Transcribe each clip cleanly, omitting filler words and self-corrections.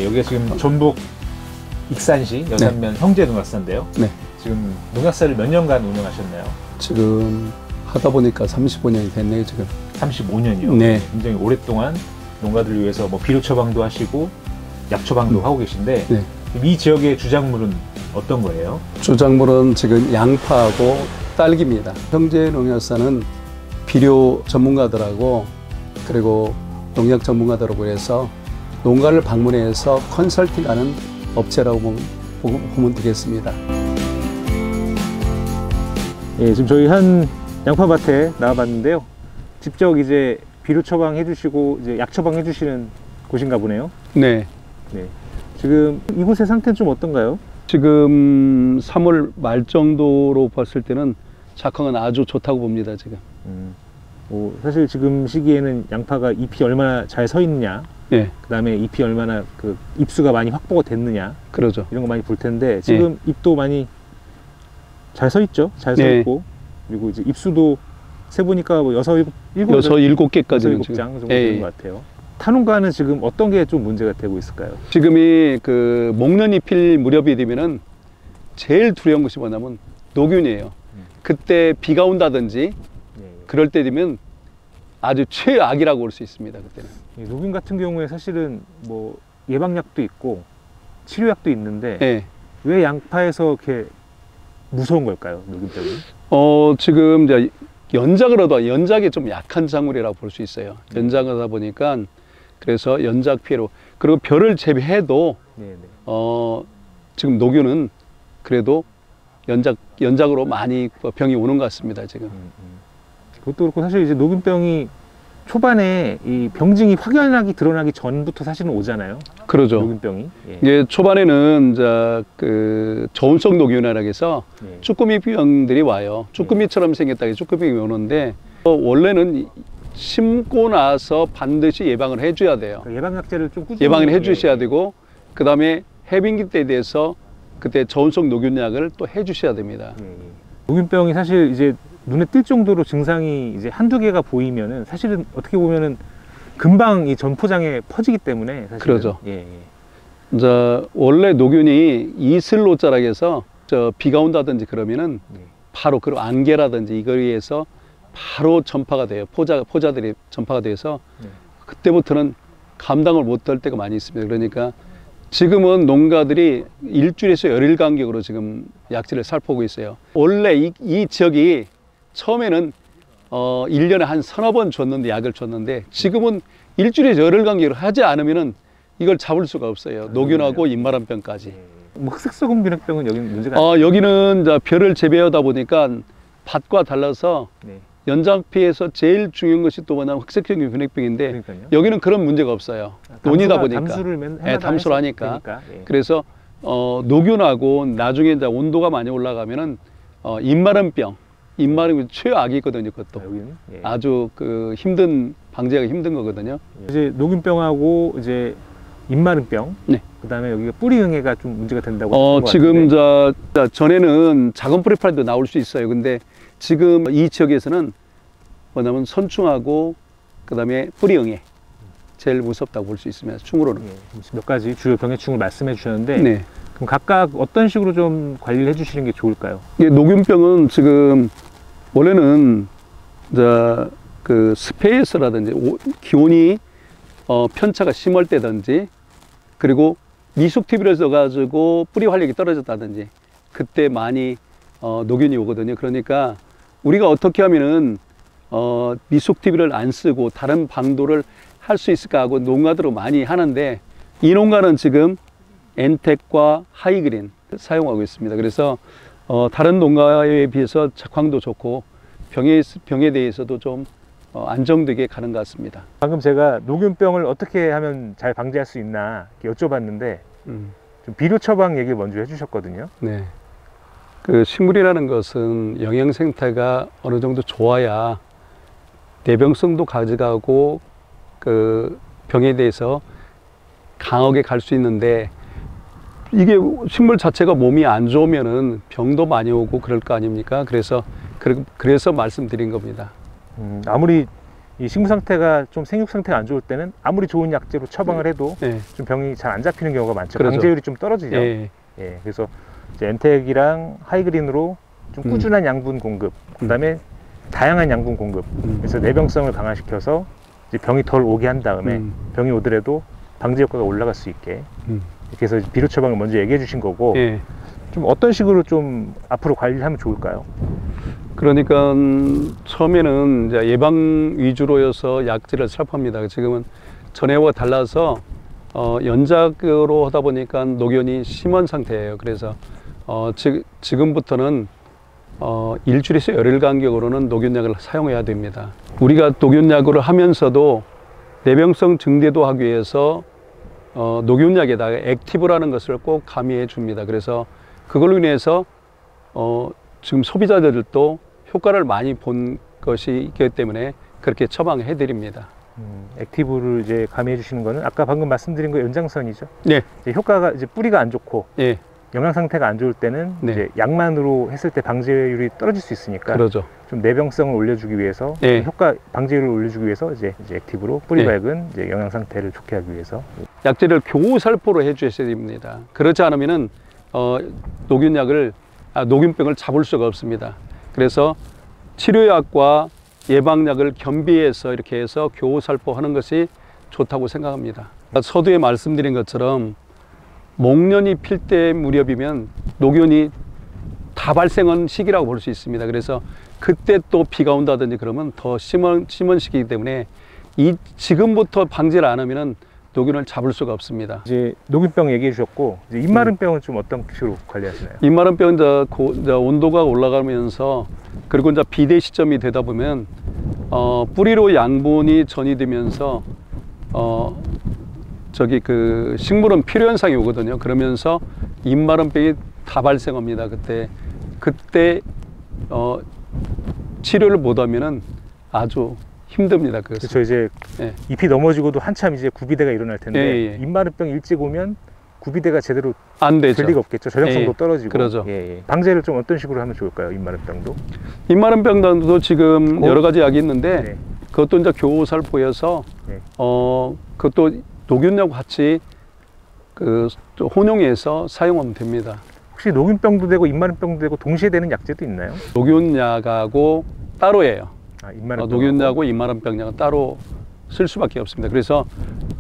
예, 여기가 지금 전북 익산시 여산면 형제 농약사인데요. 네. 지금 농약사를 몇 년간 운영하셨나요? 지금 하다 보니까 35년이 됐네요, 지금. 35년이요? 네. 굉장히 오랫동안 농가들을 위해서 뭐 비료 처방도 하시고 약 처방도 하고 계신데 네. 이 지역의 주작물은 어떤 거예요? 주작물은 지금 양파하고 딸기입니다. 형제 농약사는 비료 전문가들하고 그리고 농약 전문가들하고 해서 농가를 방문해서 컨설팅하는 업체라고 보면 되겠습니다. 예, 지금 저희 한 양파밭에 나와봤는데요. 직접 이제 비료 처방해 주시고 이제 약 처방해 주시는 곳인가 보네요. 네. 네. 지금 이곳의 상태는 좀 어떤가요? 지금 3월 말 정도로 봤을 때는 작황은 아주 좋다고 봅니다, 지금. 사실 지금 시기에는 양파가 잎이 얼마나 잘 서 있느냐, 네. 그 다음에 잎이 얼마나 그 잎수가 많이 확보가 됐느냐, 그러죠. 이런 거 많이 볼 텐데 지금 잎도 많이 잘 서 있죠. 잘 서 있고 그리고 이제 잎수도 세보니까 뭐 7개까지는 지금 정도 되는 것 같아요. 타농가는 지금 어떤 게 좀 문제가 되고 있을까요? 지금이 그 목련 잎일 무렵이 되면은 제일 두려운 것이 뭐냐면 노균이에요. 그때 비가 온다든지 그럴 때 되면 아주 최악이라고 볼 수 있습니다. 그때는. 노균 같은 경우에 사실은 뭐 예방약도 있고 치료약도 있는데 왜 양파에서 이렇게 무서운 걸까요? 노균병이? 지금 이제 연작을 얻어 연작이 좀 약한 작물이라고 볼 수 있어요. 연작을 하다 보니까 그래서 연작 피해로 그리고 벼를 재배해도 지금 노균은 그래도 연작으로 많이 병이 오는 것 같습니다. 지금. 그것도 그렇고 사실 이제 노균병이 초반에 이 병증이 확연하게 드러나기 전부터 사실은 오잖아요. 그러죠. 노균병이. 이게 초반에는 이제 그 저온성 노균이라고 해서 쭈꾸미 병들이 와요. 쭈꾸미처럼 생겼다고 쭈꾸미가 오는데 원래는 심고 나서 반드시 예방을 해줘야 돼요. 그러니까 예방약제를 좀 꾸준히 예방을 해주셔야 되고 그 다음에 해빙기 때에 대해서 그때 저온성 노균약을 또 해주셔야 됩니다. 노균병이 사실 이제 눈에 띌 정도로 증상이 이제 한두 개가 보이면은 사실은 어떻게 보면은 금방 이 전포장에 퍼지기 때문에 사실은. 그러죠. 이제 원래 노균이 이슬로자라고 해서 비가 온다든지 그러면은 바로 그 안개라든지 이거에 의해서 바로 전파가 돼요. 포자들이 전파가 돼서 그때부터는 감당을 못할 때가 많이 있습니다. 그러니까 지금은 농가들이 일주일에서 열일 간격으로 지금 약제를 살포하고 있어요. 원래 이 지역이 처음에는 1년에 한 서너 번 줬는데 약을 줬는데 지금은 일주일에 열흘 간격으로 하지 않으면은 이걸 잡을 수가 없어요. 노균하고 잎마름병까지. 뭐 흑색소금 균핵병은 여기는 문제가 여기는 이제 벼를 재배하다 보니까 밭과 달라서 연작 피해서 제일 중요한 것이 또 뭐냐면 흑색소금 균핵병인데 그러니까요. 여기는 그런 문제가 없어요. 논이다 보니까 담수를 하니까. 그래서 노균하고 나중에 이제 온도가 많이 올라가면은 잎마름병 최악이거든요. 그것도 아주 그 힘든 방제가 힘든 거거든요. 이제 노균병하고 이제 잎마름병, 그다음에 여기가 뿌리응애가 좀 문제가 된다고 지금 전에는 작은 뿌리파리도 나올 수 있어요. 근데 지금 이 지역에서는 뭐냐면 선충하고 그다음에 뿌리응애 제일 무섭다고 볼 수 있습니다. 충으로는. 몇 가지 주요 병해충을 말씀해 주셨는데 그럼 각각 어떤 식으로 좀 관리를 해주시는 게 좋을까요? 노균병은 지금 원래는 그 스페이스라든지 기온이 편차가 심할 때든지 그리고 미숙 TV를 써가지고 뿌리 활력이 떨어졌다든지 그때 많이 노균이 오거든요. 그러니까 우리가 어떻게 하면은 미숙 TV를 안 쓰고 다른 방도를 할 수 있을까 하고 농가들은 많이 하는데 이 농가는 지금 엔텍과 하이그린 사용하고 있습니다. 그래서 다른 농가에 비해서 작황도 좋고 병에 대해서도 좀 안정되게 가는 것 같습니다. 방금 제가 노균병을 어떻게 하면 잘 방지할 수 있나 여쭤봤는데 좀 비료 처방 얘기 먼저 해주셨거든요. 그 식물이라는 것은 영양 생태가 어느 정도 좋아야 내병성도 가져가고 그 병에 대해서 강하게 갈 수 있는데 이게 식물 자체가 몸이 안 좋으면은 병도 많이 오고 그럴 거 아닙니까? 그래서 말씀드린 겁니다. 아무리 이 식물 상태가 좀 생육 상태가 안 좋을 때는 아무리 좋은 약제로 처방을 해도 좀 병이 잘 안 잡히는 경우가 많죠. 그렇죠. 방제율이 좀 떨어지죠. 그래서 이제 엔텍이랑 하이그린으로 좀 꾸준한 양분 공급, 그다음에 다양한 양분 공급, 그래서 내병성을 강화시켜서 이제 병이 덜 오게 한 다음에 병이 오더라도 방제 효과가 올라갈 수 있게 이렇게 해서 비료 처방을 먼저 얘기해 주신 거고, 좀 어떤 식으로 좀 앞으로 관리를 하면 좋을까요? 그러니까 처음에는 이제 예방 위주로여서 약제를 살포합니다. 지금은 전에와 달라서 연작으로 하다 보니까 녹연이 심한 상태예요. 그래서 지금부터는 일주일에서 열흘 간격으로는 녹연약을 사용해야 됩니다. 우리가 녹연약으로 하면서도 내병성 증대도 하기 위해서 녹연약에다가 액티브라는 것을 꼭 가미해 줍니다. 그래서 그걸로 인해서 지금 소비자들도 효과를 많이 본 것이 있기 때문에 그렇게 처방해 드립니다. 액티브를 이제 가미해 주시는 거는 아까 방금 말씀드린 거 연장선이죠? 네. 이제 효과가 이제 뿌리가 안 좋고 영양 상태가 안 좋을 때는 이제 약만으로 했을 때 방제율이 떨어질 수 있으니까 그러죠. 좀 내병성을 올려주기 위해서 효과 방제율을 올려주기 위해서 이제 액티브로 뿌리 밝은 이제 영양 상태를 좋게 하기 위해서 약제를 교살포로 해주셔야 됩니다. 그렇지 않으면은 녹균병을 잡을 수가 없습니다. 그래서 치료약과 예방약을 겸비해서 이렇게 해서 교살포하는 것이 좋다고 생각합니다. 서두에 말씀드린 것처럼 목련이 필 때 무렵이면 녹균이 다 발생한 시기라고 볼 수 있습니다. 그래서 그때 또 비가 온다든지 그러면 더 심한 시기이기 때문에 지금부터 방제를 안 하면은 녹균을 잡을 수가 없습니다. 이제 녹균병 얘기해 주셨고, 이제 입마름병은 좀 어떤 식으로 관리하시나요? 입마름병은 이제 온도가 올라가면서 그리고 이제 비대 시점이 되다 보면 뿌리로 양분이 전이되면서 그 식물은 필요 현상이 오거든요. 그러면서 입마름병이 다 발생합니다. 그때 치료를 못하면은 아주 힘듭니다. 그렇죠. 이제 잎이 넘어지고도 한참 이제 구비대가 일어날 텐데 입마름병 일찍 오면 구비대가 제대로 안 되죠. 될 리가 없겠죠. 저장성도 떨어지고. 그러죠. 방제를 좀 어떤 식으로 하면 좋을까요? 입마름병도? 입마름병도 지금 여러 가지 약이 있는데 그것도 이제 교살포여서 그것도 녹균약과 같이 혼용해서 사용하면 됩니다. 혹시 녹균병도 되고 입마름병도 되고 동시에 되는 약제도 있나요? 녹균약하고 따로예요. 녹균약하고 입마름병약은 따로 쓸 수밖에 없습니다. 그래서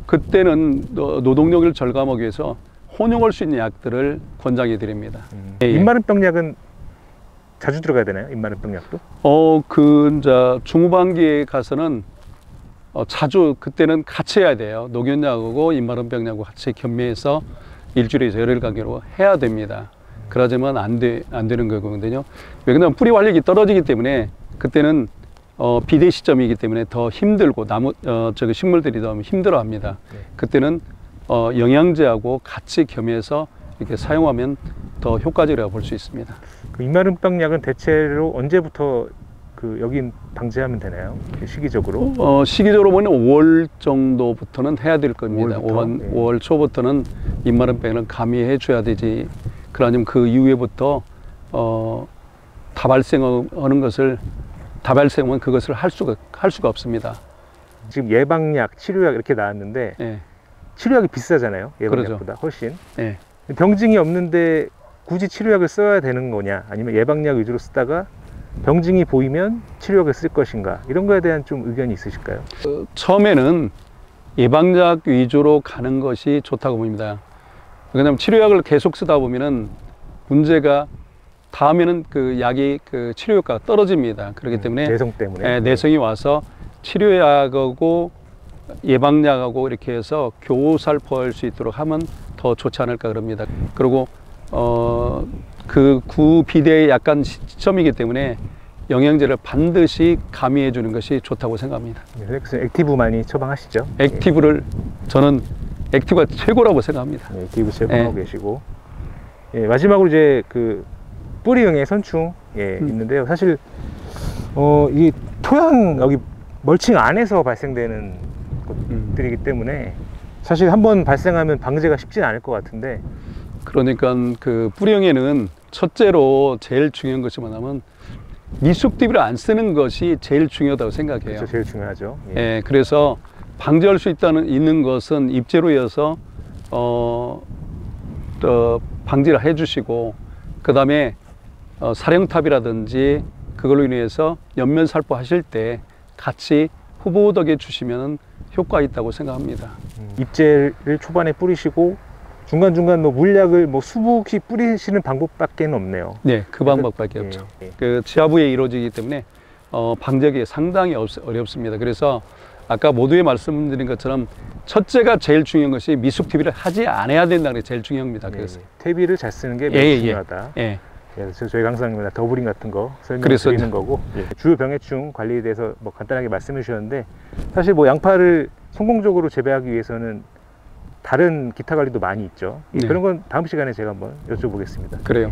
그때는 노동력을 절감하기 위해서 혼용할 수 있는 약들을 권장해 드립니다. 입마름병약은 자주 들어가야 되나요? 입마름병약도? 이제 중후반기에 가서는 자주 그때는 같이 해야 돼요. 녹균약하고 입마름병약하고 같이 겸비해서 일주일에서 열흘 간격으로 해야 됩니다. 그러자면 안 되는 거거든요. 왜냐하면 뿌리 활력이 떨어지기 때문에 그때는 비대 시점이기 때문에 더 힘들고 식물들이 더 힘들어합니다. 그때는 영양제하고 같이 겸해서 이렇게 사용하면 더 효과적이라고 볼 수 있습니다. 그 입마름병약은 대체로 언제부터 여기 방제하면 되나요? 시기적으로? 시기적으로 보면 5월 정도부터는 해야 될 겁니다. 5월 초부터는 입마름병을 가미해 줘야 되지. 그러면 그 이후에부터 다 발생하면 그것을 할 수가 없습니다. 지금 예방약, 치료약 이렇게 나왔는데 치료약이 비싸잖아요. 예방약보다 훨씬. 병증이 없는데 굳이 치료약을 써야 되는 거냐, 아니면 예방약 위주로 쓰다가 병증이 보이면 치료약을 쓸 것인가, 이런 거에 대한 좀 의견이 있으실까요? 처음에는 예방약 위주로 가는 것이 좋다고 봅니다. 왜냐하면 치료약을 계속 쓰다 보면은 문제가 다음에는 그 약이 치료 효과가 떨어집니다. 그렇기 때문에 내성 때문에 내성이 와서 치료약하고 예방약하고 이렇게 해서 교살포할 수 있도록 하면 더 좋지 않을까 그럽니다. 그리고 그 구비대의 약간 시점이기 때문에 영양제를 반드시 가미해 주는 것이 좋다고 생각합니다. 그래서 액티브 많이 처방하시죠? 저는 액티브가 최고라고 생각합니다. 액티브 제공하고 계시고, 마지막으로 이제 뿌리응의 선충 있는데요. 사실 이 토양 여기 멀칭 안에서 발생되는 것들이기 때문에 사실 한번 발생하면 방제가 쉽지는 않을 것 같은데, 그러니까 뿌리응에는 첫째로 제일 중요한 것이 뭐냐면 미숙 DB를 안 쓰는 것이 제일 중요하다고 생각해요. 그렇죠, 제일 중요하죠. 예. 예, 그래서 방지할 수 있는 것은 입재로여서 또 방지를 해주시고, 그 다음에 사령탑이라든지 그걸로 인해서 옆면 살포하실 때 같이 후보덕해 주시면 효과가 있다고 생각합니다. 입재를 초반에 뿌리시고 중간중간 뭐 물약을 뭐 수북이 뿌리시는 방법밖에 없네요. 네, 그 방법밖에 없죠. 그 지하부에 이루어지기 때문에 방지하기 상당히 어렵습니다. 그래서 아까 모두에 말씀드린 것처럼 첫째가 제일 중요한 것이 미숙 DB를 하지 않아야 된다는 게 제일 중요합니다. 그래서 퇴비를 잘 쓰는 게 매우 중요하다. 그래서 저희가 항상 더블링 같은 거 설명드리는 거고, 주요 병해충 관리에 대해서 뭐 간단하게 말씀해 주셨는데, 사실 뭐 양파를 성공적으로 재배하기 위해서는 다른 기타 관리도 많이 있죠. 그런 건 다음 시간에 제가 한번 여쭤보겠습니다. 그래요.